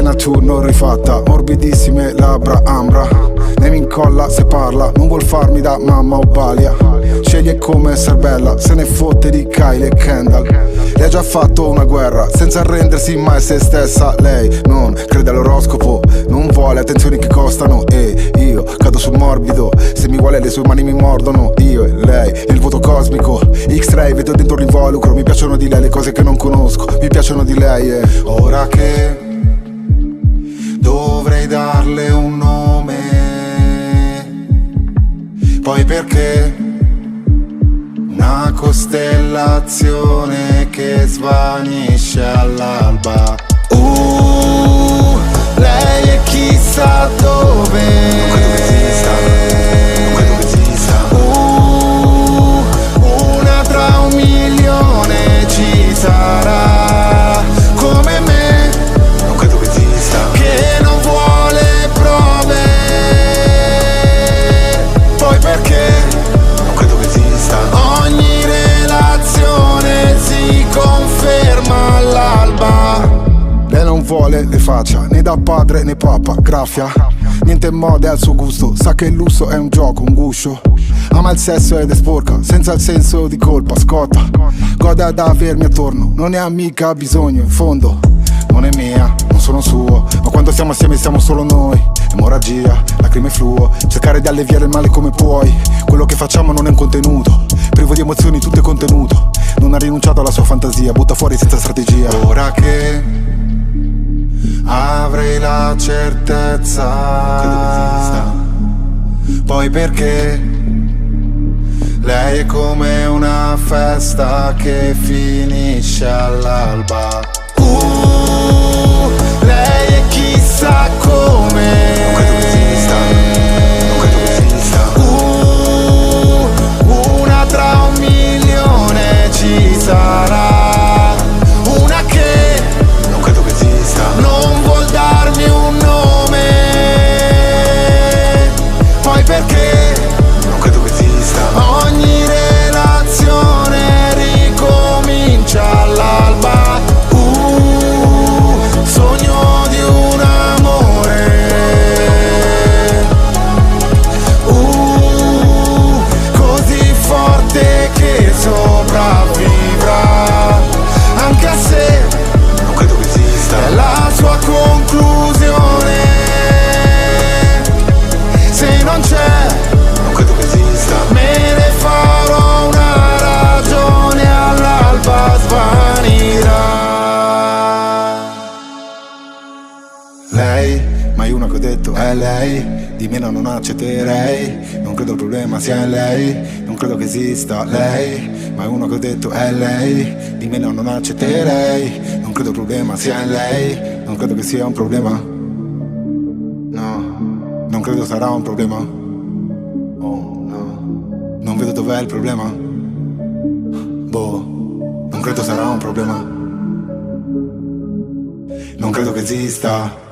nature non rifatta, morbidissime labbra ambra. Ne mi incolla se parla, non vuol farmi da mamma o balia. Sceglie come essere bella, se ne fotte di Kylie e Kendall. Le ha già fatto una guerra, senza arrendersi mai se stessa. Lei non crede all'oroscopo, non vuole attenzioni che costano. E io cado sul morbido, se mi vuole le sue mani mi mordono. Io e lei, nel vuoto cosmico, X-ray vedo dentro l'involucro. Mi piacciono di lei le cose che non conosco, mi piacciono di lei. E ora che dovrei darle un nome, poi perché una costellazione che svanisce all'alba. Lei è chissà dove, non credo che esista, non credo che esista. Una tra un milione ci sarà, come me, non credo che esista, che non vuole prove, poi perché non credo che esista. Ogni relazione si conferma all'alba. Lei non vuole le faccia, né da padre né papà, graffia. Niente mode al suo gusto, sa che il lusso è un gioco, un guscio. Ama il sesso ed è sporca, senza il senso di colpa, scotta. Gode ad avermi attorno, non ne ha mica bisogno, in fondo non è mia, non sono suo, ma quando siamo assieme siamo solo noi. Emorragia, lacrime fluo, cercare di alleviare il male come puoi. Quello che facciamo non è un contenuto, privo di emozioni tutto è contenuto. Non ha rinunciato alla sua fantasia, butta fuori senza strategia. Ora che avrei la certezza, credo che esista, poi perché lei è come una festa che finisce all'alba. Lei è chissà come, non credo che esista, non credo che esista. Una tra un milione ci sarà, una che non credo che esista, non vuol darmi un nome, poi perché non credo che esista. Ogni relazione ricomincia all'alba. Sogno di un amore, così forte che sopravvivrà, anche se non credo che esista. È la sua conclusione, se non c'è non credo che esista. Me ne farò una ragione, all'alba svanirà. Lei, mai una che ho detto è lei, di meno non accetterei. Non credo il problema sia in lei, non credo che esista lei. Mai uno che ho detto è lei, di meno non accetterei. Non credo il problema sia in lei, non credo che sia un problema. No, non credo sarà un problema. Oh no, non vedo dov'è il problema. Boh, non credo sarà un problema. Non credo che esista.